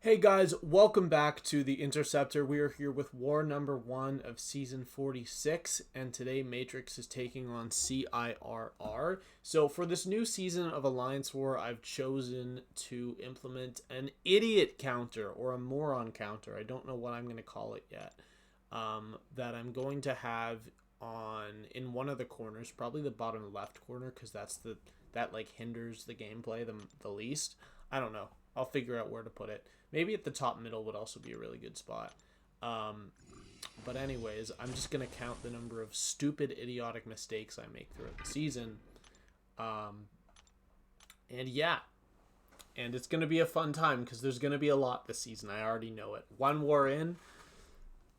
Hey guys, welcome back to the Interceptor. We are here with war number 1 of season 46, and today Matrix is taking on CIRR. So for this new season of Alliance War, I've chosen to implement an idiot counter or a moron counter. I don't know what I'm going to call it yet. That I'm going to have in one of the corners, probably the bottom left corner, because that like hinders the gameplay the least. I don't know. I'll figure out where to put it. Maybe at the top middle would also be a really good spot. But anyways, I'm just going to count the number of stupid, idiotic mistakes I make throughout the season. And yeah. And it's going to be a fun time because there's going to be a lot this season. I already know it. One war in.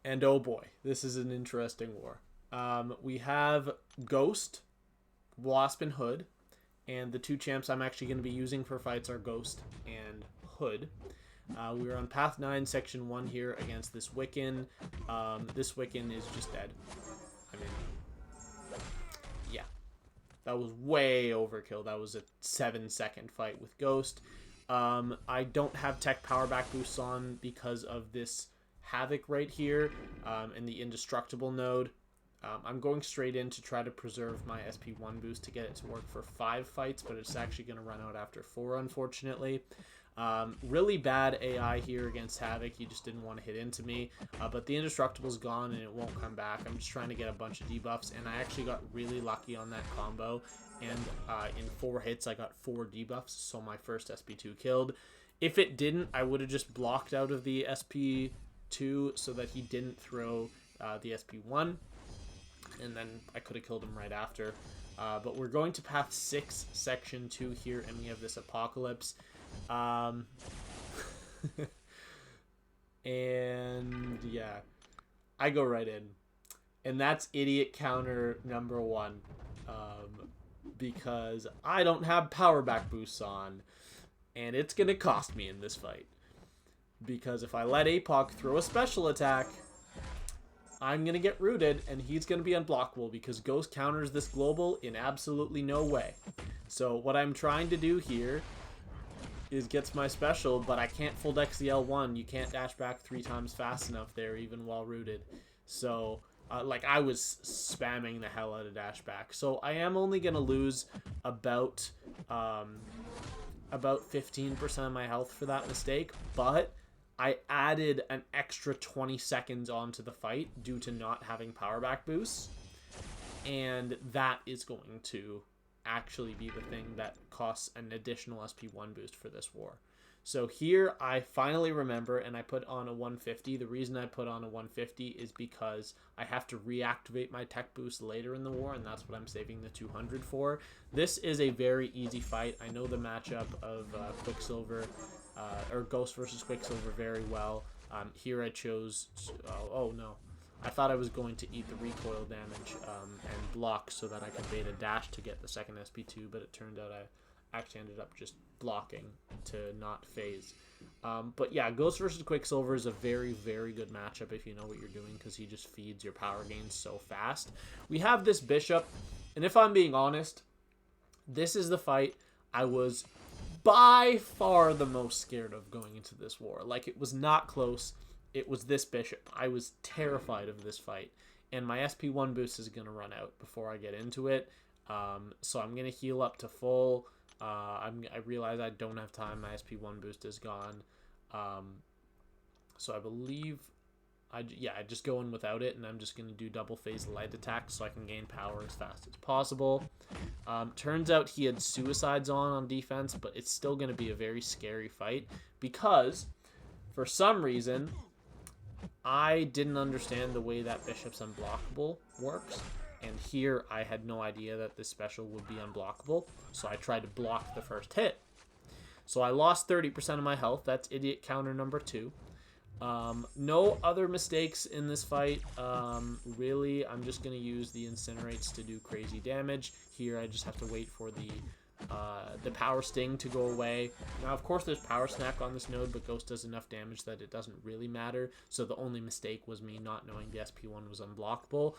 And oh boy, this is an interesting war. We have Ghost, Wasp, and Hood. And the two champs I'm actually going to be using for fights are Ghost and Hood. We're on Path 9, Section 1 here against this Wiccan. This Wiccan is just dead. I mean, yeah. That was way overkill. That was a 7-second fight with Ghost. I don't have tech power back boosts on because of this Havok right here in the indestructible node. I'm going straight in to try to preserve my SP1 boost to get it to work for 5 fights, but it's actually going to run out after 4, unfortunately. Really bad AI here against Havok. He just didn't want to hit into me. But the indestructible's gone and it won't come back. I'm just trying to get a bunch of debuffs, and I actually got really lucky on that combo. And in 4 hits, I got 4 debuffs, so my first SP2 killed. If it didn't, I would have just blocked out of the SP2 so that he didn't throw the SP1. And then I could have killed him right after. But we're going to Path 6, Section 2 here, and we have this Apocalypse. And yeah, I go right in. And that's idiot counter number 1. Because I don't have power back boosts on. And it's going to cost me in this fight. Because if I let Apoc throw a special attack, I'm going to get rooted, and he's going to be unblockable because Ghost counters this global in absolutely no way. So what I'm trying to do here is gets my special, but I can't full dex the L1. You can't dash back 3 times fast enough there, even while rooted. So, I was spamming the hell out of dash back. So I am only going to lose about 15% of my health for that mistake, but I added an extra 20 seconds onto the fight due to not having power back boosts. And that is going to actually be the thing that costs an additional SP1 boost for this war. So here I finally remember, and I put on a 150. The reason I put on a 150 is because I have to reactivate my tech boost later in the war, and that's what I'm saving the 200 for. This is a very easy fight. I know the matchup of Quicksilver or Ghost versus Quicksilver very well. Here I chose... oh no. I thought I was going to eat the recoil damage and block so that I could bait a dash to get the second SP2, but it turned out I actually ended up just blocking to not phase. But yeah, Ghost versus Quicksilver is a very, very good matchup if you know what you're doing, because he just feeds your power gains so fast. We have this Bishop, and if I'm being honest, this is the fight I was by far the most scared of going into this war. Like, it was not close. It was this Bishop. I was terrified of this fight, and my SP1 boost is going to run out before I get into it. So I'm going to heal up to full. I realize I don't have time. My SP1 boost is gone. So I believe I just go in without it, and I'm just going to do double phase light attack so I can gain power as fast as possible. Turns out he had suicides on defense, but it's still going to be a very scary fight because for some reason I didn't understand the way that Bishop's unblockable works. And here I had no idea that this special would be unblockable, so I tried to block the first hit. So I lost 30% of my health. That's idiot counter number 2. No other mistakes in this fight. Really, I'm just going to use the incinerates to do crazy damage. Here I just have to wait for the power sting to go away. Now, of course, there's power snack on this node, but Ghost does enough damage that it doesn't really matter. So the only mistake was me not knowing the SP1 was unblockable.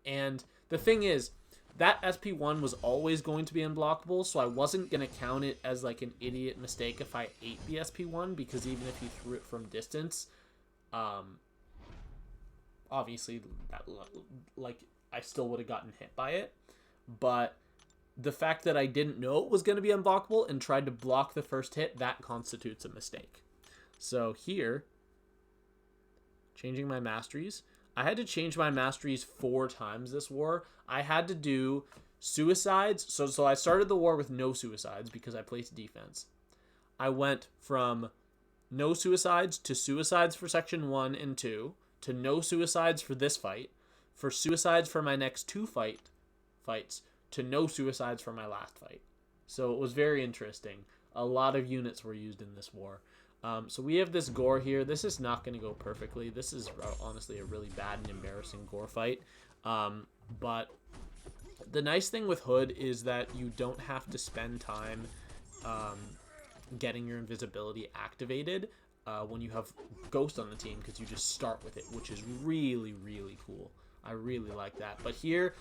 And the thing is, that SP1 was always going to be unblockable, so I wasn't going to count it as like an idiot mistake if I ate the SP1, because even if he threw it from distance, obviously, that, like, I still would have gotten hit by it. But the fact that I didn't know it was going to be unblockable and tried to block the first hit, that constitutes a mistake. So here, changing my masteries. I had to change my masteries 4 times this war. I had to do suicides. So I started the war with no suicides because I placed defense. I went from no suicides to suicides for section 1 and 2 to no suicides for this fight, for suicides for my next 2 fights to no suicides for my last fight. So it was very interesting. A lot of units were used in this war. So we have this Gorr here. This is not going to go perfectly. This is honestly a really bad and embarrassing Gorr fight. But the nice thing with Hood is that you don't have to spend time getting your invisibility activated when you have Ghost on the team, because you just start with it, which is really, really cool. I really like that. But here,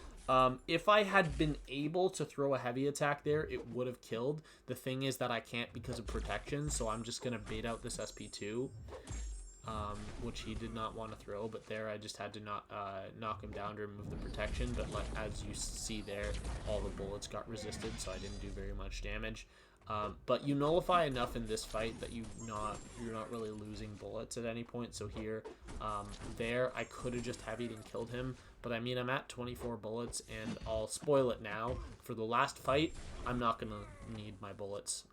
if I had been able to throw a heavy attack there, it would have killed. The thing is that I can't because of protection, so I'm just going to bait out this SP2, which he did not want to throw. But there, I just had to knock him down to remove the protection. But like, as you see there, all the bullets got resisted, so I didn't do very much damage. But you nullify enough in this fight that you're not really losing bullets at any point. So here, there, I could have just heavied and killed him. But I mean, I'm at 24 bullets, and I'll spoil it now. For the last fight, I'm not going to need my bullets.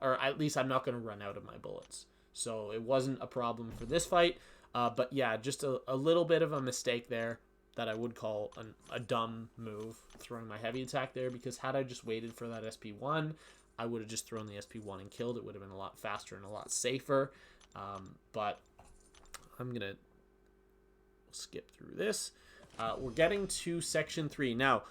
Or at least I'm not going to run out of my bullets. So it wasn't a problem for this fight. But yeah, just a little bit of a mistake there that I would call a dumb move, throwing my heavy attack there. Because had I just waited for that SP1, I would have just thrown the SP1 and killed. It would have been a lot faster and a lot safer. But I'm going to skip through this. We're getting to section 3. Now,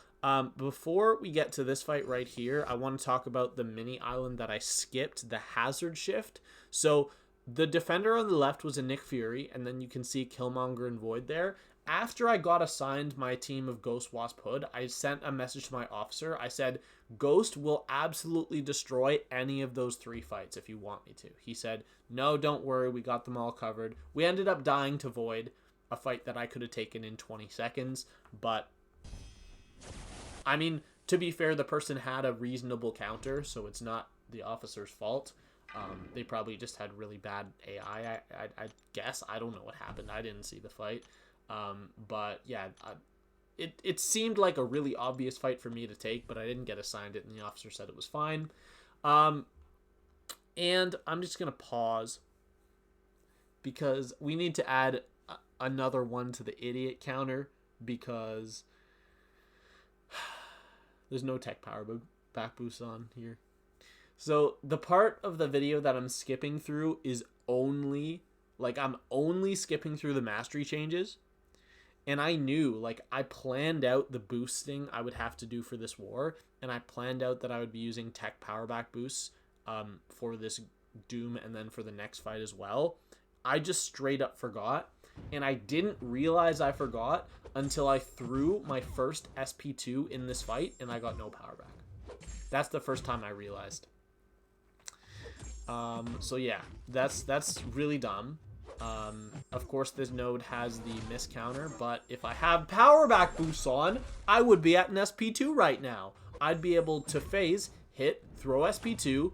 before we get to this fight right here, I want to talk about the mini island that I skipped, the hazard shift. So the defender on the left was a Nick Fury, and then you can see Killmonger and Void there. After I got assigned my team of Ghost, Wasp, Hood, I sent a message to my officer. I said, Ghost will absolutely destroy any of those 3 fights if you want me to. He said, no, don't worry, we got them all covered. We ended up dying to Void, a fight that I could have taken in 20 seconds, but I mean, to be fair, the person had a reasonable counter, so it's not the officer's fault. They probably just had really bad AI, I guess. I don't know what happened. I didn't see the fight. But yeah, it seemed like a really obvious fight for me to take, but I didn't get assigned it, and the officer said it was fine. And I'm just going to pause because we need to add another one to the idiot counter, because there's no tech power back boost on here. So the part of the video that I'm skipping through is only, like, I'm only skipping through the mastery changes. And I knew, like, I planned out the boosting I would have to do for this war, and I planned out that I would be using tech power back boosts for this Doom and then for the next fight as well. I just straight up forgot. And I didn't realize I forgot until I threw my first SP2 in this fight, and I got no power back. That's the first time I realized. So yeah, that's really dumb. Of course, this node has the miss counter, but if I have power back boosts on, I would be at an SP2 right now. I'd be able to phase, hit, throw SP2,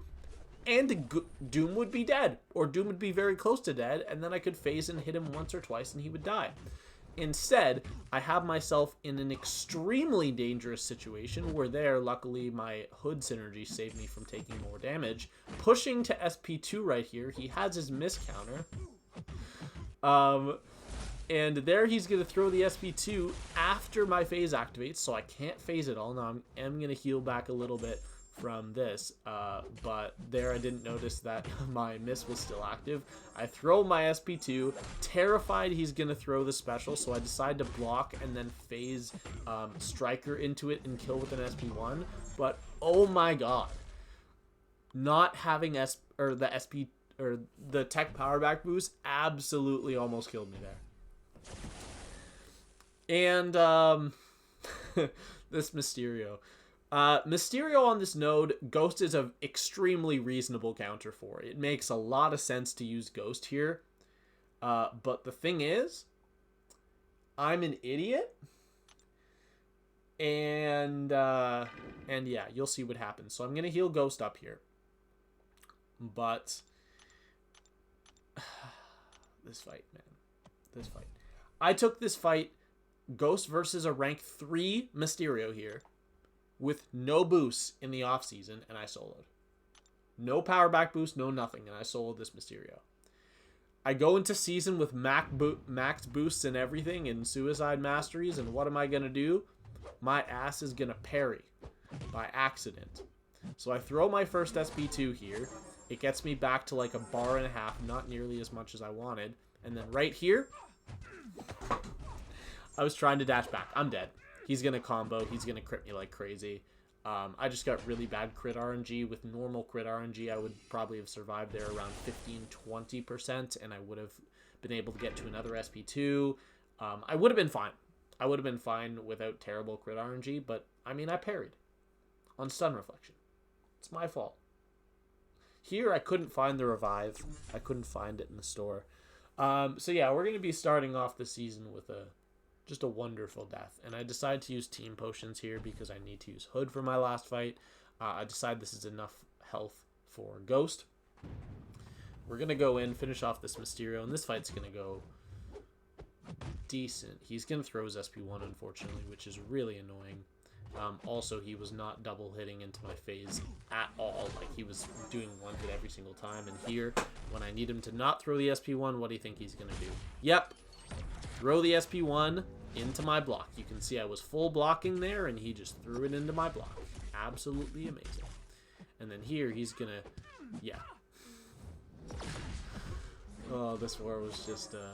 and Doom would be dead, or Doom would be very close to dead, and then I could phase and hit him once or twice and he would die. Instead, I have myself in an extremely dangerous situation where there, luckily, my Hood synergy saved me from taking more damage. Pushing to SP2 right here, he has his miss counter. And there he's going to throw the SP2 after my phase activates, so I can't phase it all. Now I am going to heal back a little bit from this, but there I didn't notice that my miss was still active. I throw my SP2, terrified he's gonna throw the special, so I decide to block and then phase Striker into it and kill with an SP1. But oh my god, not having the tech power back boost absolutely almost killed me there. And this Mysterio. Mysterio on this node, Ghost is an extremely reasonable counter for it. It makes a lot of sense to use Ghost here. But the thing is, I'm an idiot. And yeah, you'll see what happens. So I'm going to heal Ghost up here. But this fight, man. This fight. I took this fight, Ghost versus a rank 3 Mysterio here, with no boosts in the offseason, and I soloed. No power back boost, no nothing, and I soloed this Mysterio. I go into season with max boosts and everything and suicide masteries, and what am I going to do? My ass is going to parry by accident. So I throw my first SP2 here. It gets me back to like a bar and a half, not nearly as much as I wanted. And then right here, I was trying to dash back. I'm dead. He's going to combo. He's going to crit me like crazy. I just got really bad crit RNG. With normal crit RNG, I would probably have survived there around 15-20%, and I would have been able to get to another SP2. I would have been fine. I would have been fine without terrible crit RNG, but, I mean, I parried on stun reflection. It's my fault. Here, I couldn't find the revive. I couldn't find it in the store. So, yeah, we're going to be starting off the season with just a wonderful death. And I decided to use team potions here because I need to use Hood for my last fight. I decided this is enough health for Ghost. We're going to go in, finish off this Mysterio, and this fight's going to go decent. He's going to throw his SP1, unfortunately, which is really annoying. Also, he was not double hitting into my phase at all. Like, he was doing one hit every single time. And here, when I need him to not throw the SP1, what do you think he's going to do? Yep. Throw the SP1 into my block. You can see I was full blocking there, and he just threw it into my block. Absolutely amazing. And then here, he's going to... Yeah. Oh, this war was just a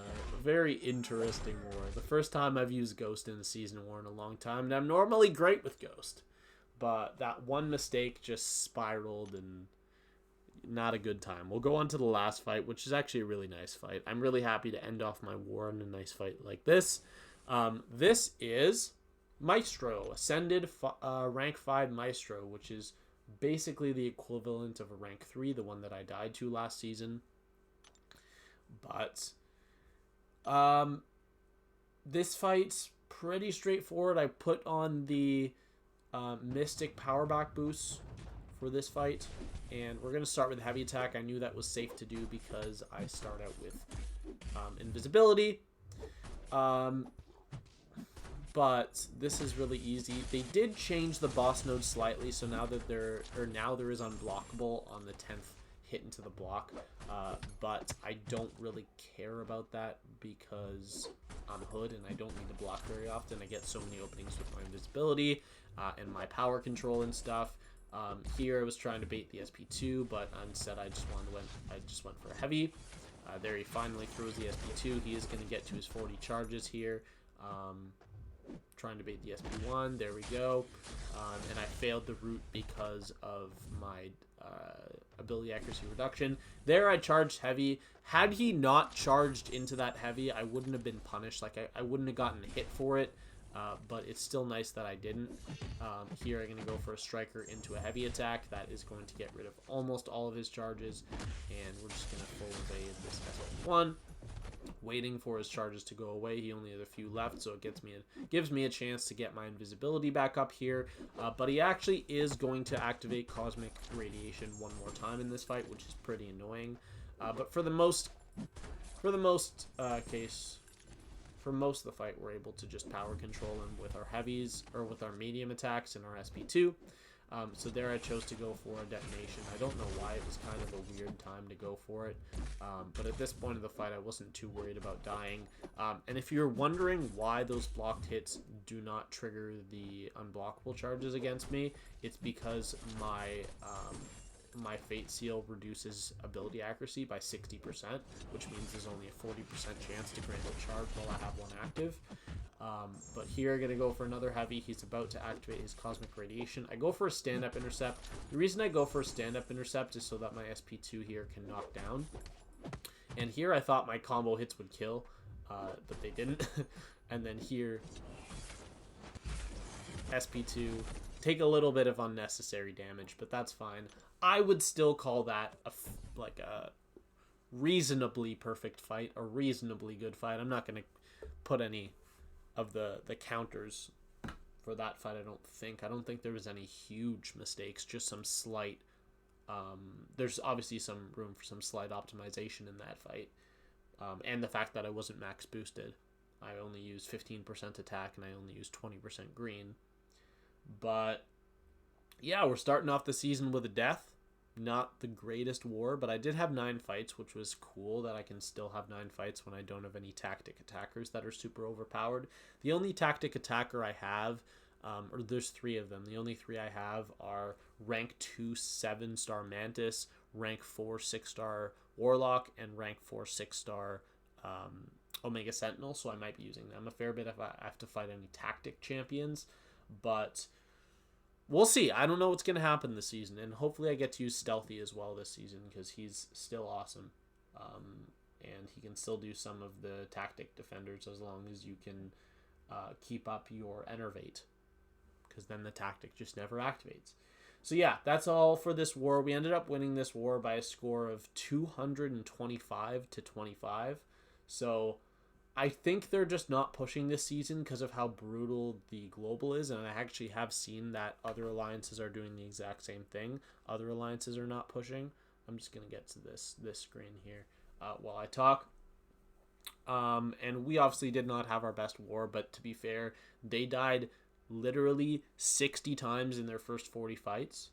very interesting war. The first time I've used Ghost in a season war in a long time, and I'm normally great with Ghost. But that one mistake just spiraled, and not a good time. We'll go on to the last fight, which is actually a really nice fight. I'm really happy to end off my war in a nice fight like this. This is Maestro, Ascended rank 5 Maestro, which is basically the equivalent of a rank 3, the one that I died to last season. But this fight's pretty straightforward. I put on the Mystic power back boosts for this fight, and we're going to start with heavy attack. I knew that was safe to do because I start out with invisibility. But this is really easy. They did change the boss node slightly, so now that there is unblockable on the 10th hit into the block, but I don't really care about that because I'm Hood and I don't need to block very often. I get so many openings with my invisibility and my power control and stuff. Here I was trying to bait the SP2, but instead I just went for a heavy. There he finally throws the SP2. He is going to get to his 40 charges here. Trying to bait the SP1. There we go. And I failed the route because of my ability accuracy reduction. There I charged heavy. Had he not charged into that heavy, I wouldn't have been punished. Like, I wouldn't have gotten hit for it. But it's still nice that I didn't. Here I'm going to go for a striker into a heavy attack. That is going to get rid of almost all of his charges. And we're just going to full evade this SP1. Waiting for his charges to go away. He only had a few left, so it gives me a chance to get my invisibility back up here. But he actually is going to activate Cosmic Radiation one more time in this fight, which is pretty annoying. But for most of the fight, we're able to just power control him with our heavies, or with our medium attacks and our SP2. So there I chose to go for a detonation. I don't know why. It was kind of a weird time to go for it. But at this point of the fight, I wasn't too worried about dying. And if you're wondering why those blocked hits do not trigger the unblockable charges against me, it's because my Fate Seal reduces ability accuracy by 60%, which means there's only a 40% chance to grant a charge while I have one active. But here I'm going to go for another heavy. He's about to activate his Cosmic Radiation. I go for a stand-up intercept. The reason I go for a stand-up intercept is so that my SP2 here can knock down. And here I thought my combo hits would kill, but they didn't. And then here, SP2, take a little bit of unnecessary damage, but that's fine. I would still call that a reasonably perfect fight, a reasonably good fight. I'm not going to put any of the counters for that fight, I don't think there was any huge mistakes, just some slight there's obviously some room for some slight optimization in that fight, and the fact that I wasn't max boosted. I only used 15% attack and I only used 20% green. But yeah, we're starting off the season with a death. Not the greatest war, but I did have 9 fights, which was cool that I can still have 9 fights when I don't have any tactic attackers that are super overpowered. The only tactic attacker I have, or there's 3 of them, the only 3 I have are rank 2 7-star Mantis, rank 4 6-star Warlock, and rank 4 6-star Omega Sentinel, so I might be using them a fair bit if I have to fight any tactic champions, but we'll see. I don't know what's going to happen this season, and hopefully I get to use Stealthy as well this season because he's still awesome, and he can still do some of the tactic defenders as long as you can keep up your Enervate, because then the tactic just never activates. So yeah, that's all for this war. We ended up winning this war by a score of 225 to 25, so I think they're just not pushing this season because of how brutal the global is, and I actually have seen that other alliances are doing the exact same thing. Other alliances are not pushing. I'm just going to get to this screen here while I talk. And we obviously did not have our best war, but to be fair, they died literally 60 times in their first 40 fights.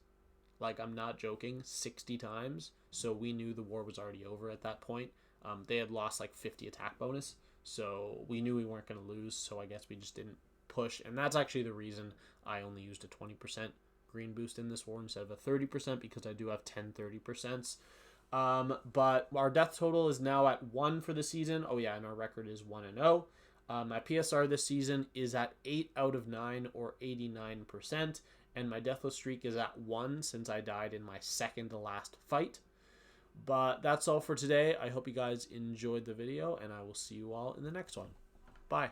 Like, I'm not joking, 60 times. So we knew the war was already over at that point. They had lost like 50 attack bonus. So we knew we weren't going to lose, so I guess we just didn't push. And that's actually the reason I only used a 20% green boost in this war instead of a 30%, because I do have 10 30%. But our death total is now at 1 for the season. Oh yeah, and our record is 1-0. My PSR this season is at 8 out of 9, or 89%. And my deathless streak is at 1 since I died in my second to last fight. But that's all for today. I hope you guys enjoyed the video, and I will see you all in the next one. Bye.